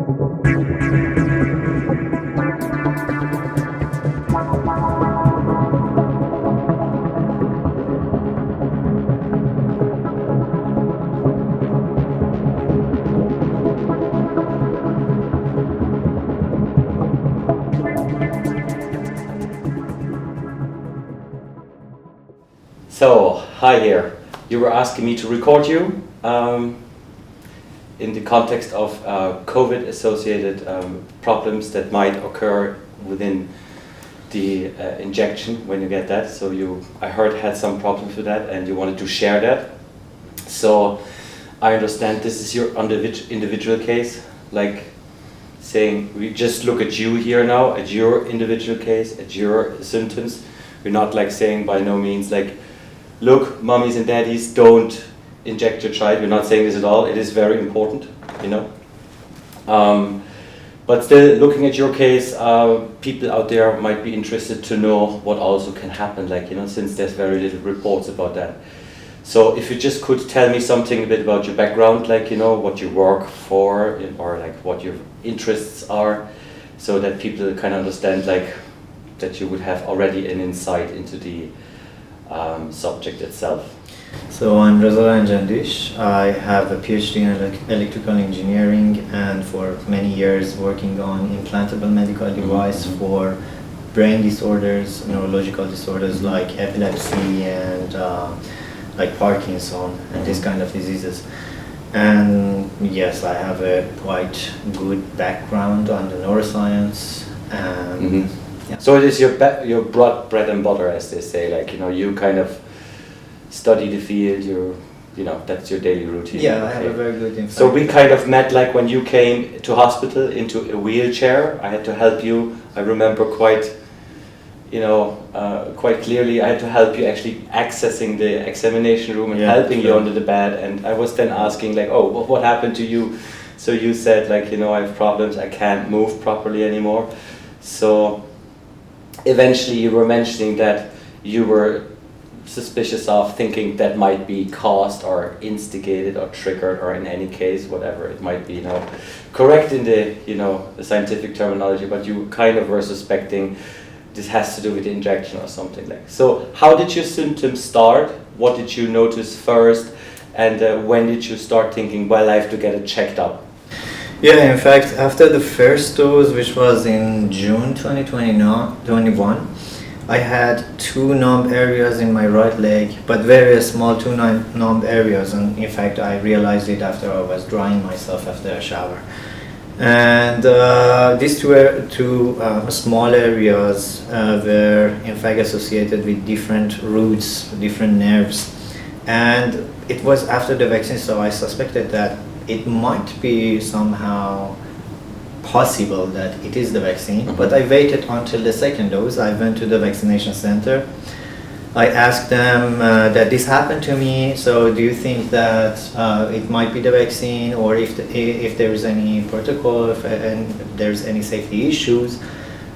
So, hi here. You were asking me to record you in the context of COVID-associated problems that might occur within the injection when you get that. So I heard, had some problems with that and you wanted to share that. So I understand this is your individual case, like saying we just look at you here now, at your individual case, at your symptoms. We're not like saying by no means like, look, mummies and daddies, don't inject your child. We're not saying this at all. It is very important, you know. But still, looking at your case, people out there might be interested to know what also can happen, like, you know, since there's very little reports about that. So if you just could tell me something a bit about your background, like, you know, what you work for, or like what your interests are, so that people can understand, like, that you would have already an insight into the subject itself. So I'm Reza Ranjandish. I have a PhD in electrical engineering and for many years working on implantable medical device for brain disorders, neurological disorders like epilepsy and like Parkinson and this kind of diseases. And yes, I have a quite good background on the neuroscience and yeah. So it is your bread and butter, as they say, like, you know, you kind of study the field, you know, that's your daily routine. Yeah, okay. I have a very good insight. So we kind of met like when you came to hospital into a wheelchair. I had to help you. I remember quite, you know, quite clearly. I had to help you actually accessing the examination room and helping you under the bed. And I was then asking like, oh, what happened to you? So you said like, you know, I have problems. I can't move properly anymore. So eventually you were mentioning that you were suspicious of, thinking that might be caused or instigated or triggered, or in any case, whatever it might be, you know, correct in the, you know, the scientific terminology, but you kind of were suspecting this has to do with the injection or something like. So how did your symptoms start? What did you notice first? And when did you start thinking, well, I have to get it checked up? Yeah, in fact, after the first dose, which was in June 2021, I had 2 numb areas in my right leg, but very small 2 numb areas, and in fact I realized it after I was drying myself after a shower. And these two small areas were in fact associated with different roots, different nerves, and it was after the vaccine, so I suspected that it might be somehow possible that it is the vaccine, but I waited until the second dose. I went to the vaccination center. I asked them that this happened to me, so do you think that it might be the vaccine, or if there is any protocol and there's any safety issues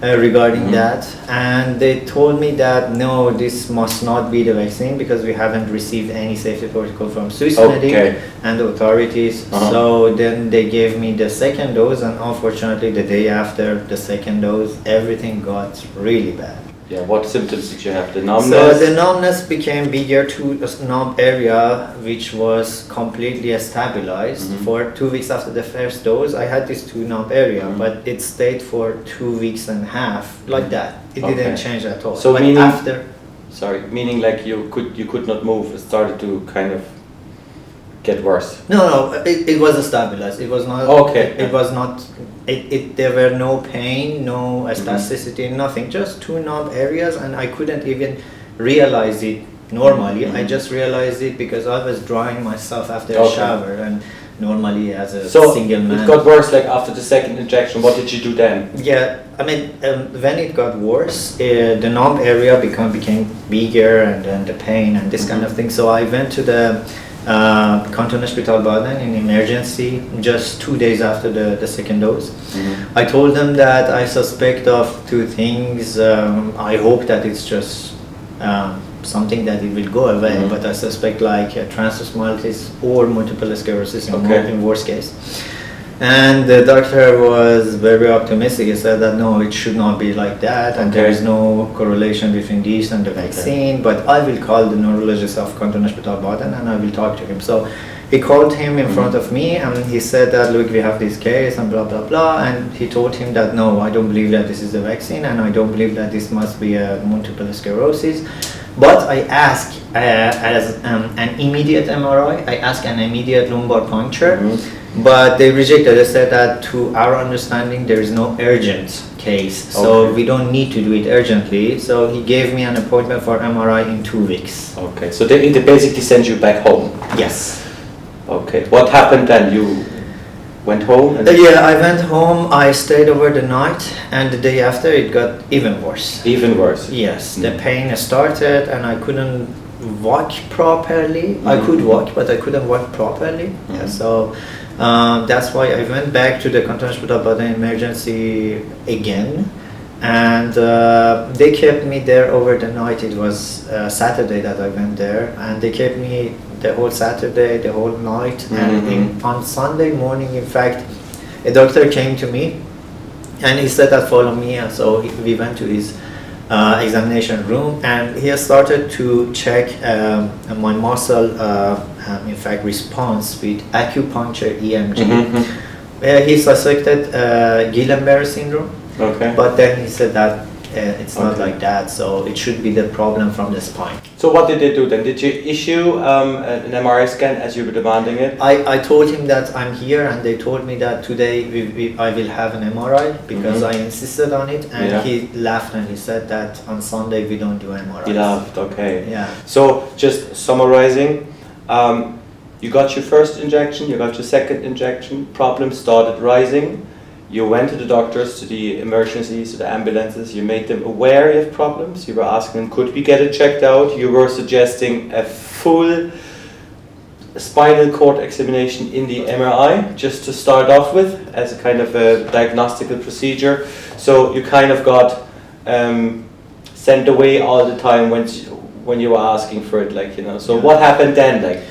regarding that? And they told me that no, this must not be the vaccine because we haven't received any safety protocol from Swiss Medic and the authorities. So then they gave me the second dose, and unfortunately the day after the second dose everything got really bad. Yeah, what symptoms did you have? The numbness? So the numbness became bigger to a numb area, which was completely stabilized. For 2 weeks after the first dose, I had this 2 numb area, but it stayed for 2 weeks and a half, like that. It didn't change at all. So but meaning, after, meaning like you could not move. It started to kind of get worse. No, it was stabilized. It was not. Okay. It was not. There were no pain, no spasticity, nothing. Just 2 numb areas, and I couldn't even realize it normally. I just realized it because I was drying myself after a shower, and normally as a single man. It got worse like after the second injection. What did you do then? Yeah, I mean, when it got worse, the numb area became bigger, and then the pain and this kind of thing. So I went to the Canton Hospital Baden in emergency just 2 days after the second dose. I told them that I suspect of 2 things. I hope that it's just something that it will go away, but I suspect like transverse myelitis or multiple sclerosis in worst case. And the doctor was very optimistic. He said that no, it should not be like that, and there is no correlation between this and the vaccine. But I will call the neurologist of Kanton Hospital Baden and I will talk to him. So he called him in front of me and he said that, look, we have this case and blah blah blah. And he told him that no, I don't believe that this is the vaccine, and I don't believe that this must be a multiple sclerosis. But I asked as an immediate MRI, I asked an immediate lumbar puncture. But they rejected. They said that to our understanding there is no urgent case, so we don't need to do it urgently. So he gave me an appointment for MRI in 2 weeks. Okay, so they basically sent you back home? Yes. Okay, what happened then? You went home? And yeah, I went home, I stayed over the night, and the day after it got even worse. Even worse? Yes, the pain started and I couldn't walk properly. I could walk, but I couldn't walk properly. Yeah, so that's why I went back to the Kanton Hospital Baden emergency again, and they kept me there over the night. It was Saturday that I went there, and they kept me the whole Saturday, the whole night, and on Sunday morning, in fact, a doctor came to me and he said that follow me, and so we went to his examination room, and he started to check my muscle in fact response with acupuncture EMG. He suspected Guillain-Barré syndrome, but then he said that it's not like that, so it should be the problem from the spine. So what did they do then? Did you issue an MRI scan as you were demanding it? I told him that I'm here, and they told me that today I will have an MRI because I insisted on it, and he laughed and he said that on Sunday we don't do MRIs. He laughed, okay. Yeah. So just summarizing, you got your first injection, you got your second injection, problems started rising. You went to the doctors, to the emergencies, to the ambulances, you made them aware you have problems, you were asking them, could we get it checked out? You were suggesting a full spinal cord examination in the MRI, just to start off with, as a kind of a diagnostical procedure. So you kind of got sent away all the time when you were asking for it, like, you know. So what happened then, like?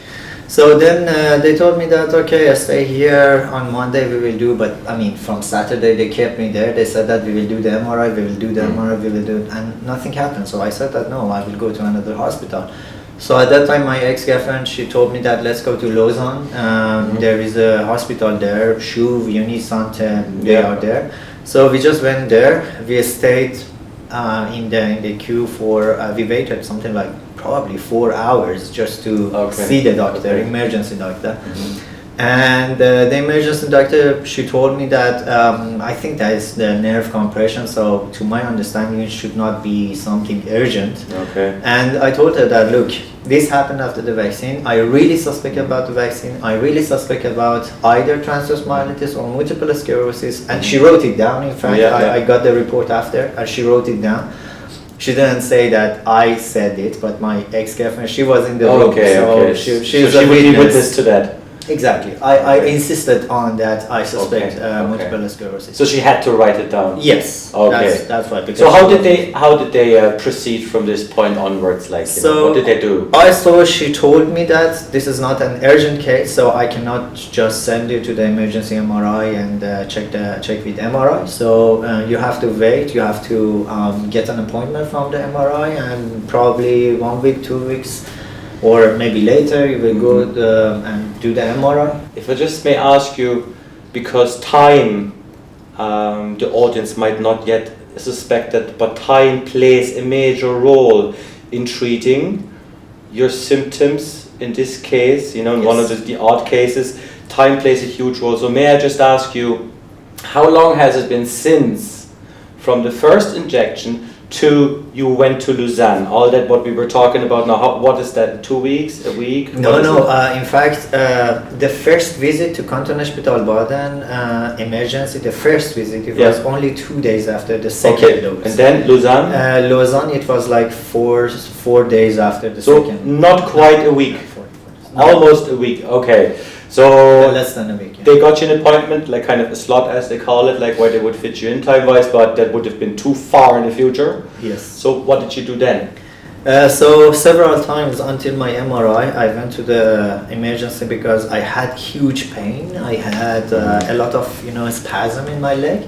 So then they told me that, okay, I stay here, on Monday we will do, but I mean from Saturday they kept me there. They said that we will do the MRI, we will do the MRI, we will do it, and nothing happened. So I said that no, I will go to another hospital. So at that time my ex-girlfriend, she told me that let's go to Lausanne. There is a hospital there, Chouv, Unisante, they are there. So we just went there, we stayed in the queue for, we waited something like probably 4 hours just to see the doctor, emergency doctor. And the emergency doctor, she told me that I think that is the nerve compression, so to my understanding it should not be something urgent. And I told her that, look, this happened after the vaccine, I really suspect about the vaccine, I really suspect about either transverse myelitis or multiple sclerosis, and she wrote it down. In fact, I got the report after and she wrote it down. She didn't say that I said it, but my ex-girlfriend, she was in the room, so she was a witness to that. Exactly. I insisted on that. I suspect multiple sclerosis. So she had to write it down. Yes. Okay. That's right. So how did they proceed from this point onwards? Like, you know, what did they do? She told me that this is not an urgent case, so I cannot just send you to the emergency MRI and check with MRI. So you have to wait. You have to get an appointment from the MRI, and probably 1 week, 2 weeks. Or maybe later you will go and do the MRI. If I just may ask you, because time, the audience might not yet suspect that, but time plays a major role in treating your symptoms in this case, you know, in one of the odd cases, time plays a huge role. So may I just ask you, how long has it been since, from the first injection to you went to Lausanne, all that what we were talking about now, what is that, 2 weeks, a week? No, in fact, the first visit to Kanton Hospital Baden, emergency, the first visit, it was only 2 days after the second dose. And then Lausanne? Lausanne, it was like four days after the second. So not quite a week, almost a week, okay. So less than a week. Yeah. They got you an appointment, like kind of a slot as they call it, like where they would fit you in time-wise, but that would have been too far in the future. Yes. So what did you do then? So several times until my MRI, I went to the emergency because I had huge pain. I had a lot of spasm in my leg.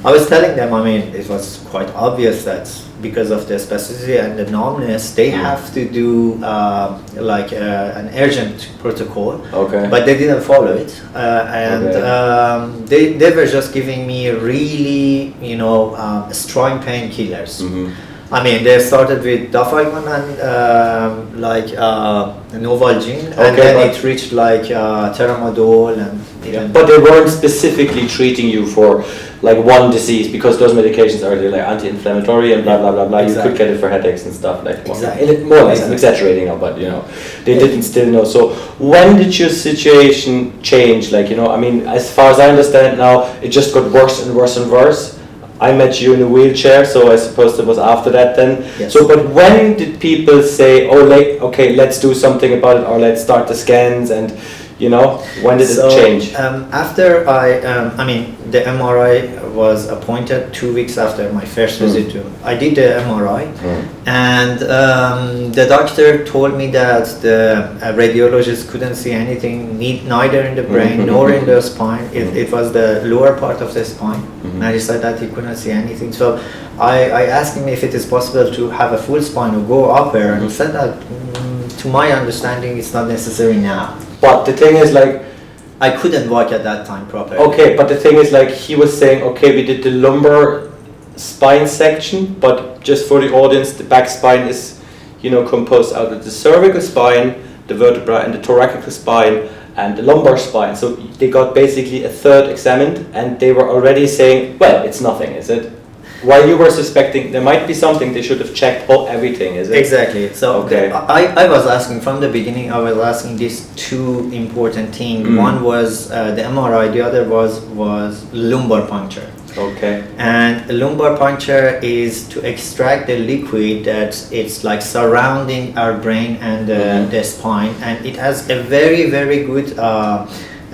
I was telling them, I mean, it was quite obvious that because of the spasticity and the numbness, they have to do an urgent protocol. Okay. But they didn't follow it, and they were just giving me really strong painkillers. I mean, they started with Dafalgan and Novalgine, and then it reached Tramadol and even. But they weren't specifically treating you for like one disease, because those medications are like anti-inflammatory and blah blah blah blah. Exactly. You could get it for headaches and stuff like. Exactly. More or less, I'm exaggerating now, but they didn't still know. So when did your situation change? Like I mean, as far as I understand now, it just got worse and worse and worse. I met you in a wheelchair, so I suppose it was after that then. Yes. So, but when did people say, "Oh, okay, let's do something about it," or "Let's start the scans"? And when did it change? After I mean, the MRI was appointed 2 weeks after my first visit to. I did the MRI, and the doctor told me that the radiologist couldn't see anything, neither in the brain nor in the spine. It was the lower part of the spine, and he said that he couldn't see anything. So I asked him if it is possible to have a full spine or go upper, and he said that to my understanding it's not necessary now. But the thing is, like, I couldn't walk at that time properly. Okay, but the thing is, like, he was saying, okay, we did the lumbar spine section, but just for the audience, the back spine is, composed out of the cervical spine, the vertebra, and the thoracic spine, and the lumbar spine. So they got basically a third examined, and they were already saying, well, it's nothing, is it? While you were suspecting there might be something, they should have checked everything, is it? Exactly. So I was asking from the beginning, I was asking these two important things. One was the MRI, the other was lumbar puncture. Okay. And lumbar puncture is to extract the liquid that it's like surrounding our brain and the spine, and it has a very, very good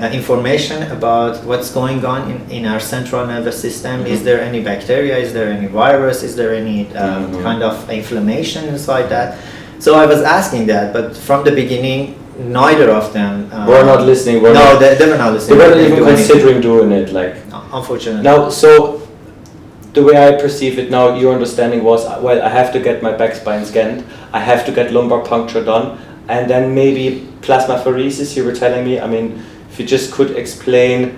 information about what's going on in our central nervous system. Is there any bacteria? Is there any virus? Is there any kind of inflammation inside that? So I was asking that, but from the beginning, neither of them were not listening. They were not listening. They weren't even considering doing it. No, unfortunately. Now, so the way I perceive it now, your understanding was, well, I have to get my back spine scanned. I have to get lumbar puncture done, and then maybe plasmapheresis. You were telling me. I mean, if you just could explain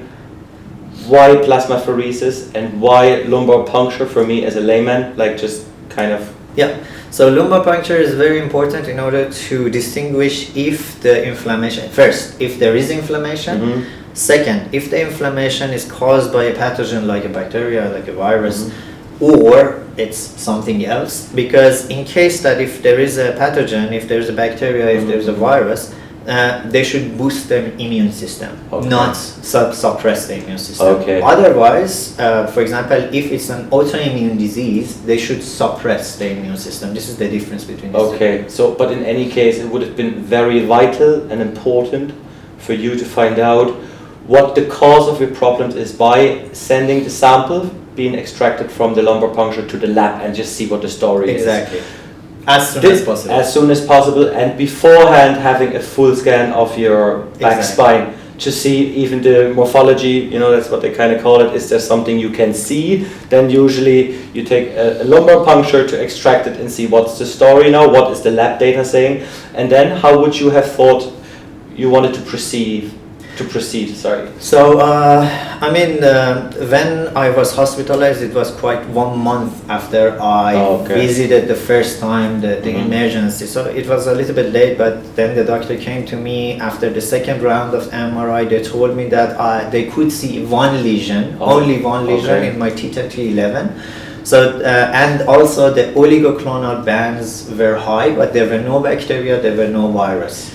why plasmapheresis and why lumbar puncture for me as a layman, like just kind of. Yeah, so lumbar puncture is very important in order to distinguish if the inflammation, first, if there is inflammation, second, if the inflammation is caused by a pathogen like a bacteria, like a virus, or it's something else, because in case that if there is a pathogen, if there's a bacteria, if there's a virus, they should boost the immune system, not suppress the immune system. Otherwise, for example, if it's an autoimmune disease, they should suppress the immune system. This is the difference between these two. So, but in any case, it would have been very vital and important for you to find out what the cause of your problems is by sending the sample being extracted from the lumbar puncture to the lab and just see what the story is. Exactly. As soon as possible. As soon as possible, and beforehand having a full scan of your back spine to see even the morphology, that's what they kind of call it. Is there something you can see? Then usually you take a lumbar puncture to extract it and see what's the story now, what is the lab data saying, and then how would you have thought you wanted to proceed, sorry. So, I mean, when I was hospitalized, it was quite 1 month after I visited the first time the emergency. So it was a little bit late, but then the doctor came to me after the second round of MRI. They told me that they could see one lesion, only one lesion in my T10, T11. So, and also the oligoclonal bands were high, but there were no bacteria, there were no virus.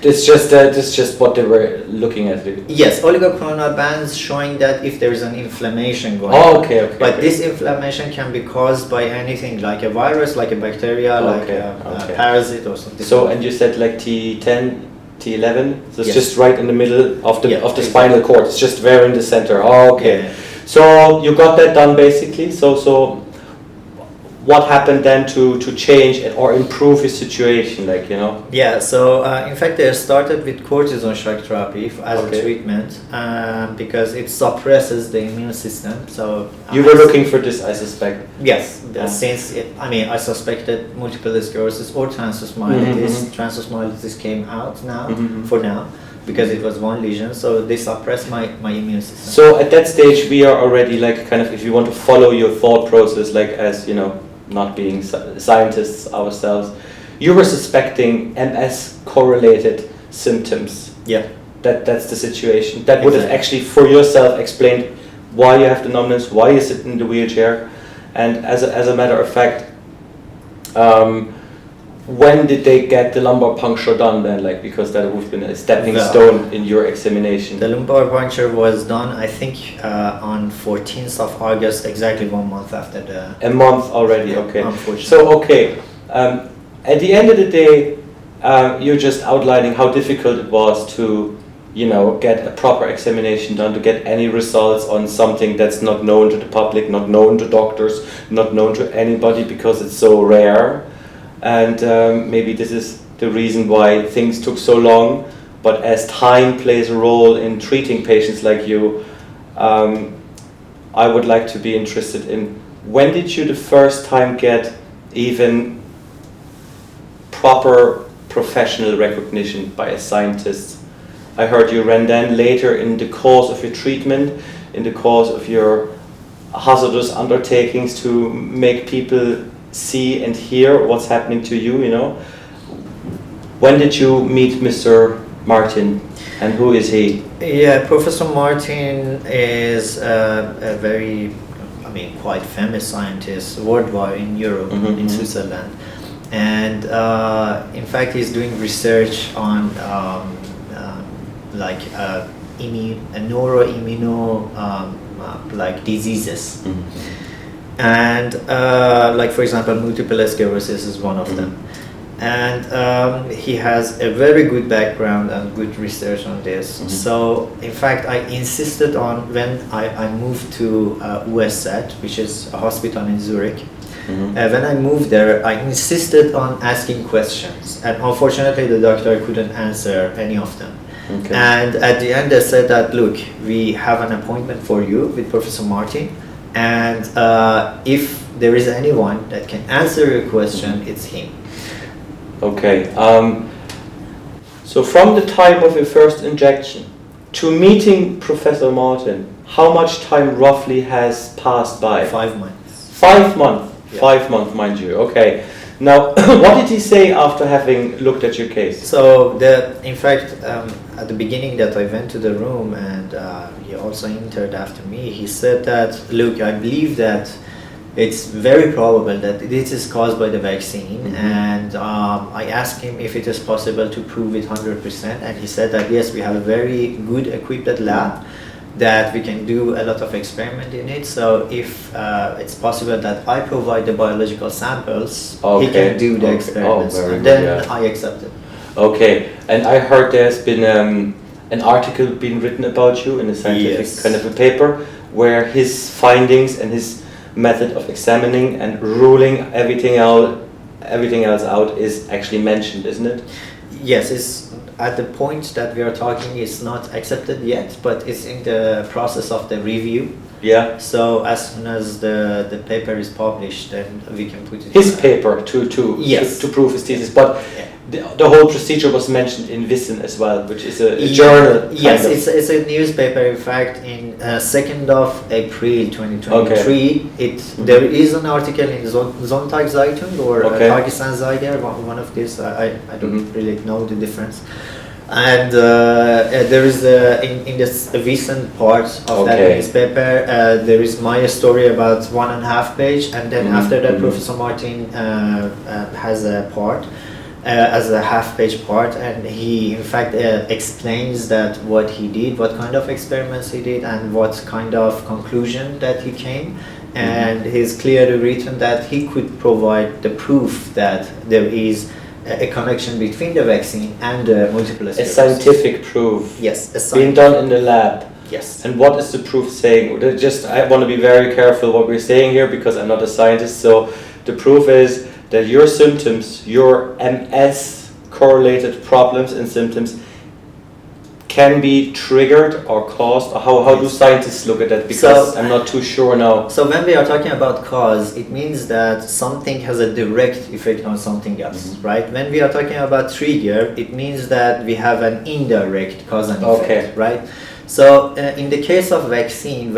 It's just what they were looking at. Yes, oligoclonal bands showing that if there is an inflammation going on. But this inflammation can be caused by anything, like a virus, like a bacteria, like a parasite or something. So, and you said like T10, T11, so it's just right in the middle of the spinal cord. It's just there in the center. So you got that done basically. So what happened then to change it or improve his situation, like, you know? Yeah, so in fact they started with cortisone shock therapy as Okay. a treatment because it suppresses the immune system. So You were looking for this, I suspect. yes, Yeah. since I suspected multiple sclerosis or transosmolysis. Transosmolysis came out now for now because it was one lesion, so they suppress my immune system. So at that stage, we are already like kind of, if you want to follow your thought process, like as you know, not being scientists ourselves, you were suspecting MS correlated symptoms. Yeah. That's the situation. That would have Exactly. actually for yourself explained why you have the numbness, why you sit in the wheelchair, and as a matter of fact, when did they get the lumbar puncture done then? Like, because that would have been a stepping stone in your examination. The lumbar puncture was done, I think, on 14th of August, exactly 1 month after the... A month already, okay. Unfortunately. So, okay, at the end of the day, you're just outlining how difficult it was to, you know, get a proper examination done, to get any results on something that's not known to the public, not known to doctors, not known to anybody because it's so rare. And maybe this is the reason why things took so long. But as time plays a role in treating patients like you, I would like to be interested in, when did you the first time get even proper professional recognition by a scientist? I heard you ran then later in the course of your treatment, in the course of your hazardous undertakings to make people see and hear what's happening to you, you know. When did you meet Mr. Martin, and who is he? Yeah, Professor Martin is a very, quite famous scientist worldwide in Europe, in Switzerland. And in fact, he's doing research on neuroimmuno like diseases. And like for example, multiple sclerosis is one of them. And he has a very good background and good research on this. So in fact, I insisted on, when I moved to onset, which is a hospital in Zurich. When I moved there, I insisted on asking questions, and unfortunately the doctor couldn't answer any of them. Okay. And at the end they said that, look, we have an appointment for you with Professor Martin, and if there is anyone that can answer your question, it's him. Okay, so from the time of your first injection to meeting Professor Martin, how much time roughly has passed by? 5 months. 5 months, yeah. 5 months, mind you. Okay. Now, what did he say after having looked at your case? So, in fact, at the beginning that I went to the room, and he also entered after me, he said that, look, I believe that it's very probable that this is caused by the vaccine, and I asked him if it is possible to prove it 100%, and he said that yes, we have a very good equipped lab that we can do a lot of experiment in it. So if it's possible that I provide the biological samples, he can do the experiments, and then I accepted. Okay, and I heard there's been an article being written about you in a scientific kind of a paper where his findings and his method of examining and ruling everything else out is actually mentioned, isn't it? Yes, it's at the point that we are talking, it's not accepted yet, but it's in the process of the review. Yeah. So as soon as the paper is published, then we can put it. His paper to prove his thesis, but the whole procedure was mentioned in Wissen as well, which is a journal. Yes, it's a newspaper. In fact, in 2nd of April 2023, there is an article in Sonntagszeitung or Tagesanzeiger, one of these. I don't really know the difference. And there is in this recent part of that newspaper, there is my story about 1.5 page, and then after that, Professor Martin has a part. As a half-page part, and he in fact explains that what he did, what kind of experiments he did, and what kind of conclusion that he came, and he's clearly written that he could provide the proof that there is a connection between the vaccine and the multiple sclerosis. A scientific proof. Yes, being done in the lab. Yes. And what is the proof saying? I want to be very careful what we're saying here because I'm not a scientist, so the proof is that your symptoms, your MS correlated problems and symptoms can be triggered or caused, or how do scientists look at that? Because I'm not too sure now. So when we are talking about cause, it means that something has a direct effect on something else, right? When we are talking about trigger, it means that we have an indirect cause and effect, right? So in the case of vaccine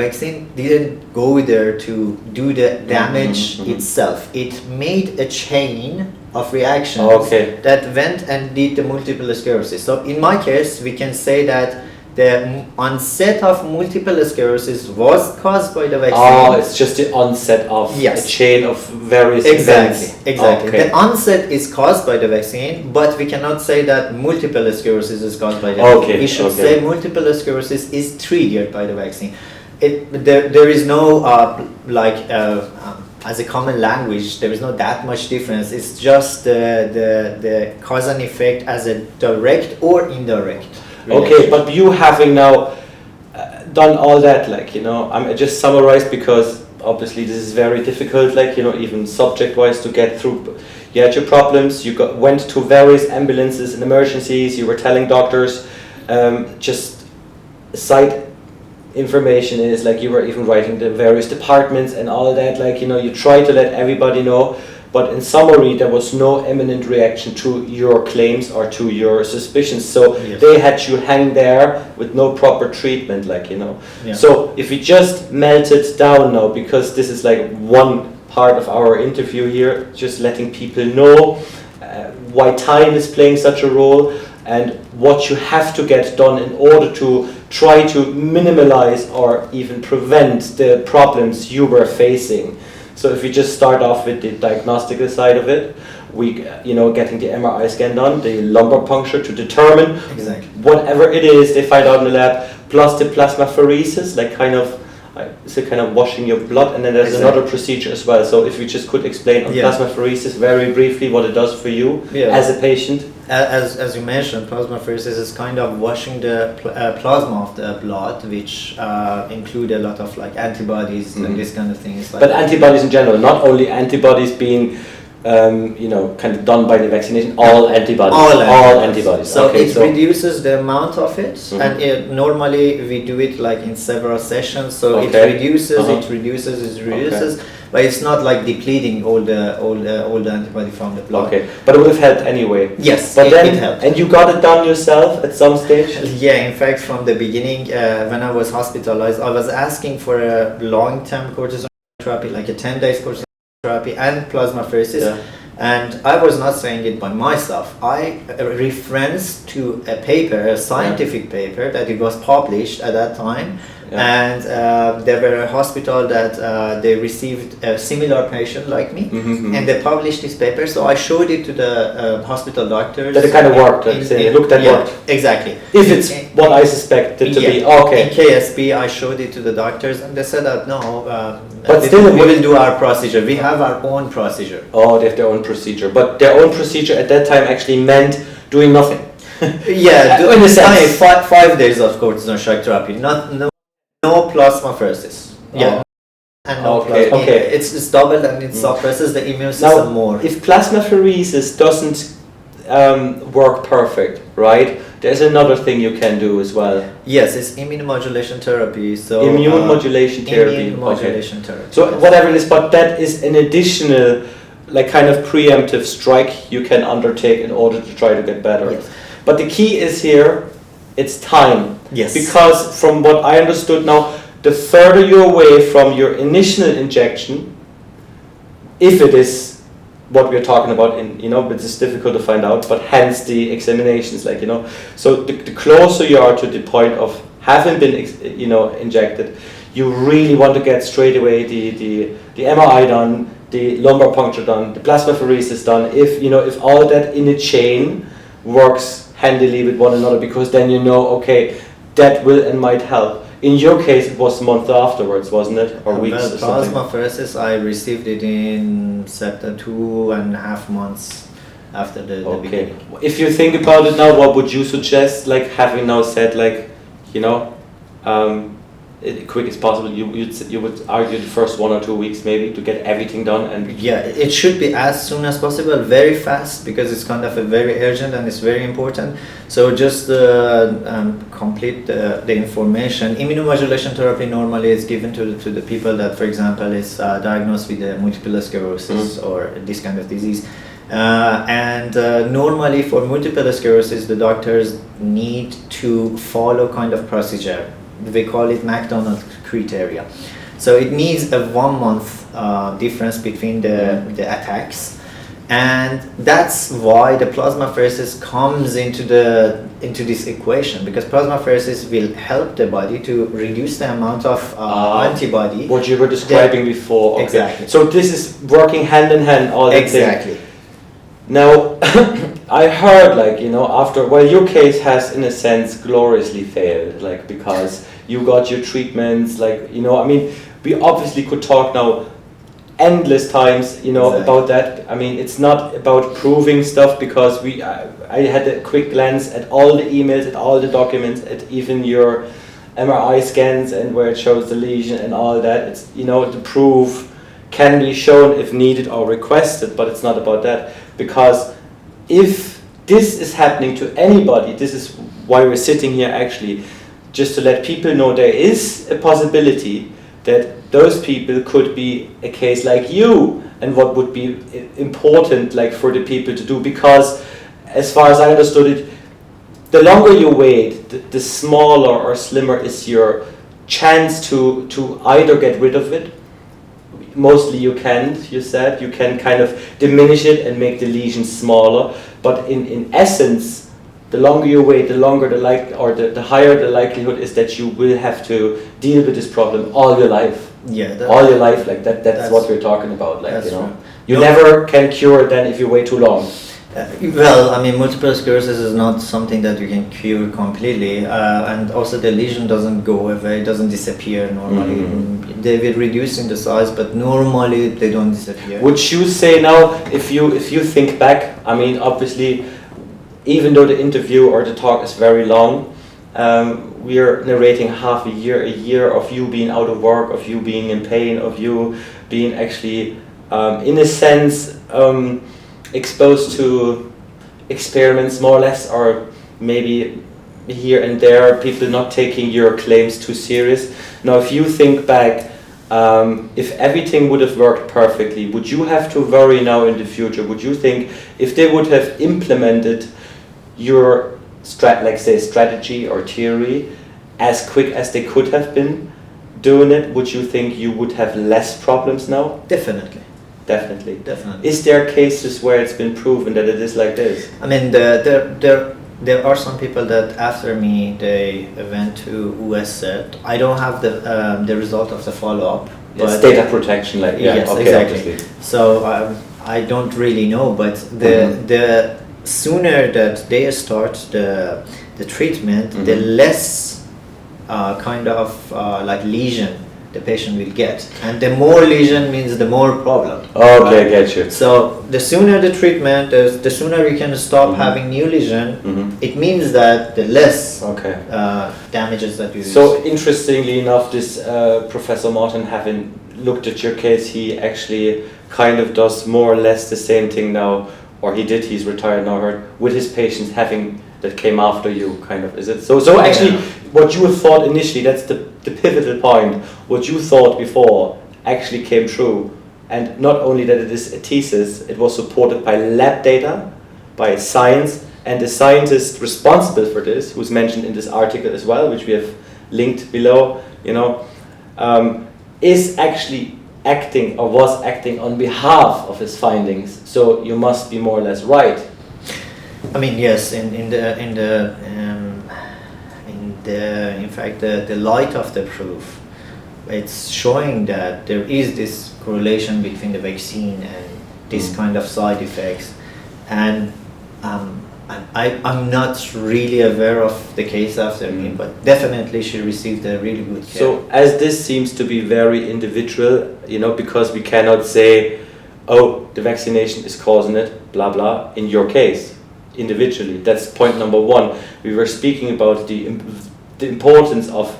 didn't go there to do the damage itself. It made a chain of reactions that went and did the multiple sclerosis. So in my case, we can say that the onset of multiple sclerosis was caused by the vaccine. Oh, it's just the onset of a chain of various events. Exactly. The onset is caused by the vaccine, but we cannot say that multiple sclerosis is caused by the vaccine. We should say multiple sclerosis is triggered by the vaccine. There is no as a common language, there is not that much difference. It's just the cause and effect as a direct or indirect. Okay, but you having now done all that, like, you know, I'm just summarized because obviously this is very difficult, like, you know, even subject-wise to get through. You had your problems, you went to various ambulances and emergencies, you were telling doctors, just side information is like you were even writing the various departments and all that, like, you know, you try to let everybody know. But in summary, there was no imminent reaction to your claims or to your suspicions. So they had you hang there with no proper treatment, like, you know. So if we just melt it down now, because this is like one part of our interview here, just letting people know why time is playing such a role and what you have to get done in order to try to minimize or even prevent the problems you were facing. So if we just start off with the diagnostical side of it, we, you know, getting the MRI scan done, the lumbar puncture to determine whatever it is they find out in the lab, plus the plasmapheresis, like kind of washing your blood, and then there's another procedure as well. So if you just could explain on plasmapheresis very briefly what it does for you as a patient. As you mentioned, plasmapheresis is kind of washing the plasma of the blood, which include a lot of like antibodies and this kind of things. Like but antibodies in general, not only antibodies being you know, kind of done by the vaccination, all antibodies. All antibodies. So it reduces the amount of it, and normally we do it like in several sessions. So it reduces, but it's not like depleting all the antibody from the blood. Okay, but it would have helped anyway. Yes, but it helped. And you got it done yourself at some stage? Yeah, in fact, from the beginning, when I was hospitalized, I was asking for a long-term cortisone therapy, like a 10 days cortisone therapy and plasmapheresis, and I was not saying it by myself. I referenced to a paper, a scientific paper that it was published at that time, and there were a hospital that they received a similar patient like me, and they published this paper. So I showed it to the hospital doctors. That it kind of worked. It looked at worked. Exactly. If it's what I suspected to be. Okay. In KSP, I showed it to the doctors, and they said that no. But still, we will do our procedure. We have our own procedure. Oh, they have their own procedure. But their own procedure at that time actually meant doing nothing. In a sense. 5 days of cortisone shock therapy. No plasmapheresis. And no plasma. It's doubled and it suppresses the immune system more. If plasmapheresis doesn't work perfect, right? There's another thing you can do as well. Yes, it's immune modulation therapy. So immune modulation therapy. So whatever it is, but that is an additional, like, kind of preemptive strike you can undertake in order to try to get better. Yes. But the key is here, it's time. Yes. Because from what I understood now, the further you're away from your initial injection, if it is what we're talking about, you know, but it's difficult to find out, but hence the examinations, like, you know, so the closer you are to the point of having been, you know, injected, you really want to get straight away the MRI done, the lumbar puncture done, the plasmapheresis done, if all that in a chain works handily with one another, because then you know, okay, that will and might help. In your case, it was a month afterwards, wasn't it? Or weeks or something? Plasmapheresis, I received it in September, 2.5 months after the beginning. If you think about it now, what would you suggest, like, having now said, like, you know, quick as possible. You would argue the first 1 or 2 weeks maybe to get everything done and. Yeah, it should be as soon as possible, very fast, because it's kind of a very urgent and it's very important. So just complete the information. Immunomodulation therapy normally is given to the people that, for example, is diagnosed with multiple sclerosis or this kind of disease. Normally for multiple sclerosis, the doctors need to follow kind of procedure. We call it McDonald criteria. So it needs a 1 month difference between the attacks, and that's why the plasmapheresis comes into this equation, because plasmapheresis will help the body to reduce the amount of antibody. What you were describing before. Okay. Exactly. So this is working hand in hand all the Exactly. thing. Now, I heard, like, you know, after, well, your case has, in a sense, gloriously failed, like, because you got your treatments, like, you know, I mean, we obviously could talk now endless times, you know, Exactly. about that. I mean, it's not about proving stuff, because I had a quick glance at all the emails, at all the documents, at even your MRI scans and where it shows the lesion and all that. It's, you know, the proof can be shown if needed or requested, but it's not about that. Because if this is happening to anybody, this is why we're sitting here actually, just to let people know there is a possibility that those people could be a case like you, and what would be important, like, for the people to do, because as far as I understood it, the longer you wait, the smaller or slimmer is your chance to either get rid of it. Mostly you can't, you said. You can kind of diminish it and make the lesion smaller. But in essence, the longer you wait, the longer the higher the likelihood is that you will have to deal with this problem all your life. Yeah. All your life, like that's what we're talking about. Like, you know, true. you never can cure it then if you wait too long. Well, I mean, multiple sclerosis is not something that you can cure completely, and also the lesion doesn't go away, doesn't disappear normally. They will reduce in the size, but normally they don't disappear. Would you say now, if you think back, I mean, obviously, even though the interview or the talk is very long, we are narrating half a year of you being out of work, of you being in pain, of you being actually, in a sense, exposed to experiments more or less, or maybe here and there people not taking your claims too serious. Now, if you think back, if everything would have worked perfectly, would you have to worry now in the future? Would you think if they would have implemented your strategy or theory as quick as they could have been doing it, would you think you would have less problems now? Definitely. Definitely. Is there cases where it's been proven that it is like this? I mean, there are some people that after me they went to onset. I don't have the result of the follow-up. It's data protection, like yes, okay, exactly. Obviously. So I don't really know, but the sooner that they start the treatment, the less kind of like lesion the patient will get, and the more lesion means the more problem. Okay, get you. So the sooner the treatment is, the sooner you can stop having new lesion. It means that the less damages that you. So interestingly enough, this Professor Martin, having looked at your case, he actually kind of does more or less the same thing now, or he did. He's retired now. Heard with his patients having that came after you, kind of. Is it so? So actually, what you thought initially, that's the pivotal point. What you thought before actually came true, and not only that it is a thesis, it was supported by lab data, by science, and the scientist responsible for this, who's mentioned in this article as well, which we have linked below, you know, is actually acting or was acting on behalf of his findings. So you must be more or less right. I mean, yes, in fact, the light of the proof, it's showing that there is this correlation between the vaccine and this kind of side effects, and I'm not really aware of the case after me, but definitely she received a really good care. So as this seems to be very individual, you know, because we cannot say, oh, the vaccination is causing it, blah blah, in your case individually. That's point number one. We were speaking about the importance of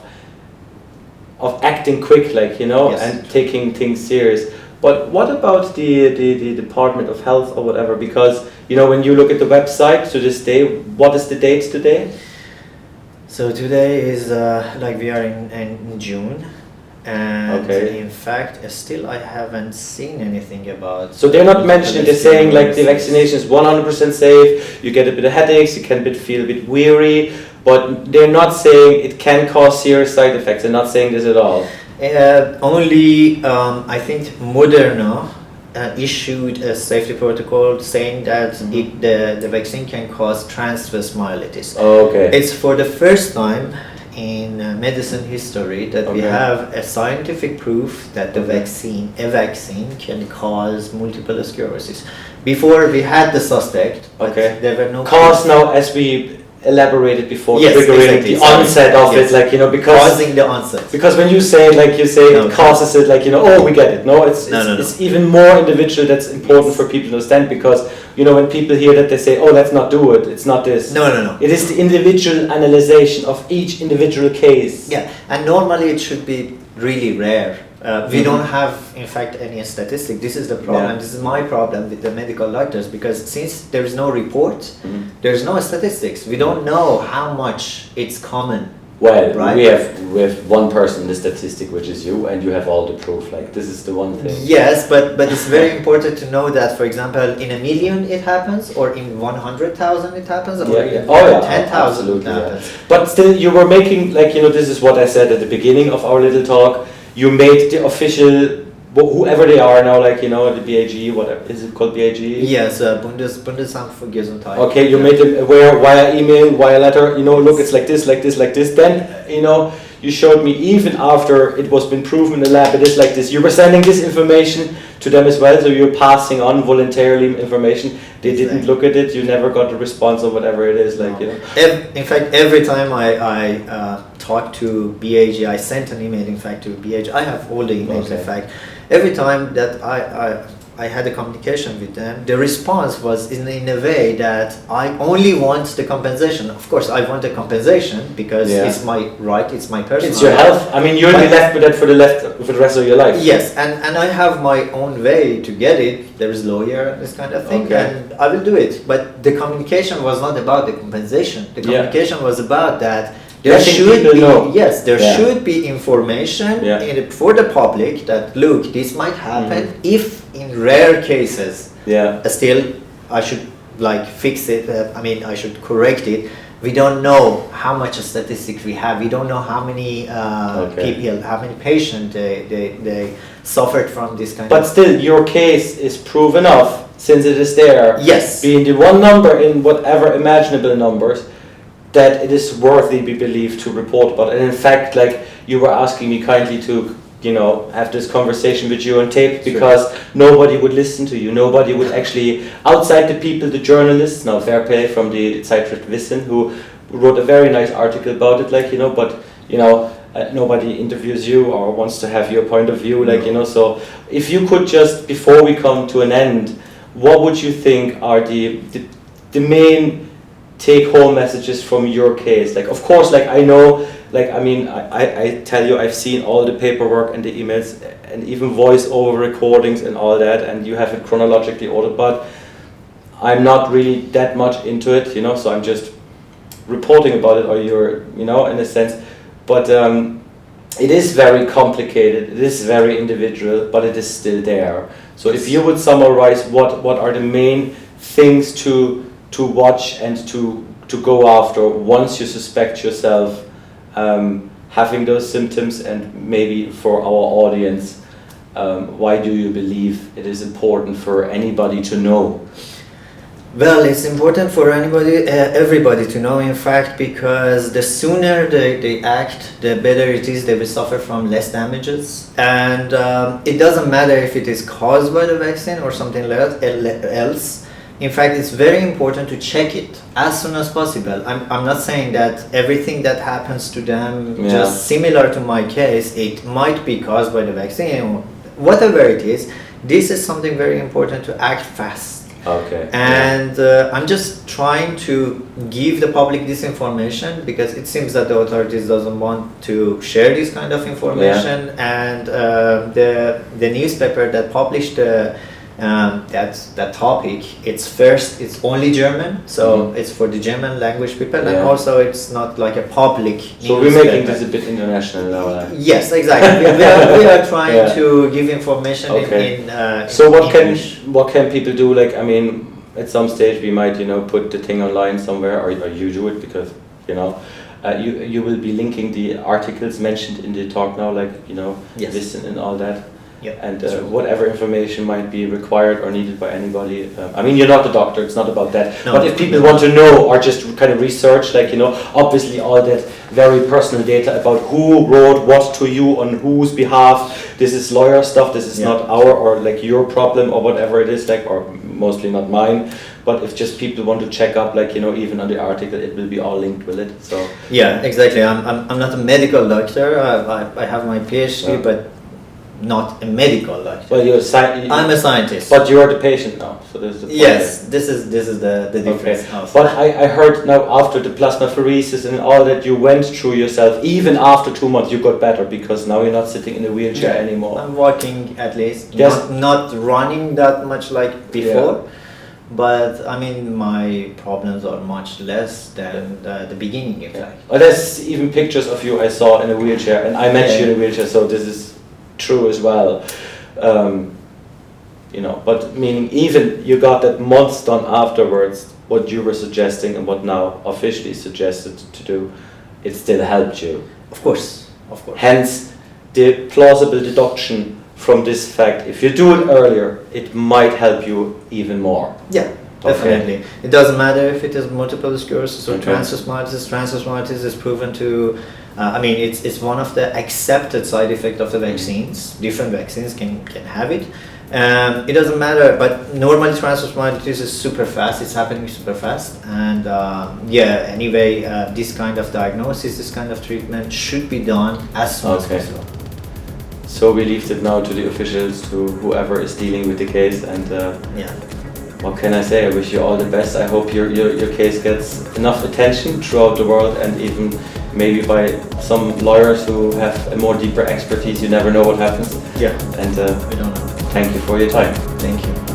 of acting quick, like, you know, and taking things serious. But what about the Department of Health or whatever? Because, you know, when you look at the website to this day, what is the date today? So today is like we are in June, and in fact still I haven't seen anything about. So they're not mentioning, they're saying like the vaccination is 100% safe, you get a bit of headaches, you can feel a bit weary, but they're not saying it can cause serious side effects. They're not saying this at all. Only I think Moderna issued a safety protocol saying that the vaccine can cause transverse myelitis. It's for the first time in medicine history that we have a scientific proof that a vaccine can cause multiple sclerosis. Before we had the suspect, but there were no cause now, as we elaborated before, triggering the onset of it, like, you know, because causing the onset. Because when you say it causes it, like, you know, oh, we get it. No, it's even more individual. That's important for people to understand, because, you know, when people hear that, they say, oh, let's not do it. It's not this. No. It is the individual analyzation of each individual case. Yeah, and normally it should be really rare. We don't have, in fact, any statistic. This is the problem. This is my problem with the medical doctors, because since there is no report, there's no statistics. We don't know how much it's common. Well, right? we have one person in the statistic, which is you, and you have all the proof. Like, this is the one thing. Yes, but it's very important to know that, for example, in a million it happens, or in 100,000 it happens, or in 10,000 it happens. But still, you were making, like, you know, this is what I said at the beginning of our little talk. You made the official, whoever they are now, like, you know, the BAG, whatever, is it called BAG? Yes, Bundesamt für Gesundheit. Okay, you made them aware via email, via letter, you know, look, it's like this, like this, like this. Then, you know, you showed me, even after it was been proven in the lab, it is like this. You were sending this information to them as well, so you're passing on voluntarily information. They didn't look at it, you never got a response or whatever it is, like, you know. In fact, every time I talk to BAG, I sent an email, in fact, to BAG. I have all the emails, in fact. Every time that I had a communication with them, the response was in a way that I only want the compensation. Of course, I want a compensation because it's my right, it's my personal. It's your health. I mean, you'll be left with that for the rest of your life. Yes, and I have my own way to get it. There is lawyer, this kind of thing, and I will do it. But the communication was not about the compensation. The communication was about that. There should be information for the public that, look, this might happen if in rare cases. Still, I should like fix it. I should correct it. We don't know how much statistics we have. We don't know how many people, how many patients they suffered from this kind of. But still, your case is proof enough, since it is there. Yes. Being the one number in whatever imaginable numbers, that it is worthy, be believed, to report about. And in fact, like, you were asking me kindly to, you know, have this conversation with you on tape, because nobody would listen to you. Nobody would actually, outside the people, the journalists, now fair play from the Zeitschrift Wissen, who wrote a very nice article about it, like, you know, but, you know, nobody interviews you or wants to have your point of view, like, you know. So if you could just, before we come to an end, what would you think are the main take-home messages from your case? Like, of course, like, I know, like, I mean, I tell you, I've seen all the paperwork and the emails and even voice-over recordings and all that, and you have it chronologically ordered, but I'm not really that much into it, you know, so I'm just reporting about it, or you're, you know, in a sense, but it is very complicated, it is very individual, but it is still there. So if you would summarize what are the main things to watch and to go after once you suspect yourself having those symptoms, and maybe for our audience, why do you believe it is important for anybody to know? Well, it's important for everybody to know, in fact, because the sooner they act, the better it is. They will suffer from less damages, and it doesn't matter if it is caused by the vaccine or something else. In fact, it's very important to check it as soon as possible. I'm not saying that everything that happens to them, just similar to my case, it might be caused by the vaccine, or whatever it is. This is something very important, to act fast. Okay. And I'm just trying to give the public this information because it seems that the authorities doesn't want to share this kind of information. And the newspaper that published that topic, it's only German, so it's for the German language people, and also it's not like a public so we're making this a bit international now. Yes, exactly. we are trying to give information in so English. what can people do? Like, I mean, at some stage we might, you know, put the thing online somewhere, or you do it, because, you know, you will be linking the articles mentioned in the talk now, like, you know, listen and all that. Yeah, and whatever information might be required or needed by anybody. I mean, you're not the doctor, it's not about that. No, but if people want to know or just kind of research, like, you know, obviously all that very personal data about who wrote what to you on whose behalf, this is lawyer stuff, this is not our or like your problem or whatever it is, like, or mostly not mine. But if just people want to check up, like, you know, even on the article, it will be all linked with it. So yeah, exactly. I'm not a medical doctor. I have my PhD, but not a medical doctor. Well, I'm a scientist. But you're the patient now, so there's the point. Yes, this is the difference. Okay. But I heard now after the plasmapheresis and all that you went through yourself, even after 2 months you got better, because now you're not sitting in a wheelchair anymore. I'm walking at least, yes. not running that much like before. But I mean, my problems are much less than the beginning, in fact. Well, there's even pictures of you I saw in a wheelchair, and I met you in a wheelchair, so this is true as well. You know, but meaning even you got that months done afterwards, what you were suggesting and what now officially suggested to do, it still helped you. Of course, of course. Hence, the plausible deduction from this fact, if you do it earlier, it might help you even more. Yeah, definitely. It doesn't matter if it is multiple sclerosis or transverse myelitis. Transverse myelitis is proven to, I mean, it's one of the accepted side effects of the vaccines. Different vaccines can have it. It doesn't matter, but normally transverse myelitis is super fast. It's happening super fast, and anyway, this kind of diagnosis, this kind of treatment should be done as soon as possible. So we leave it now to the officials, to whoever is dealing with the case, and what can I say? I wish you all the best. I hope your case gets enough attention throughout the world, and even maybe by some lawyers who have a more deeper expertise. You never know what happens. Yeah. And we don't know. Thank you for your time. Thank you.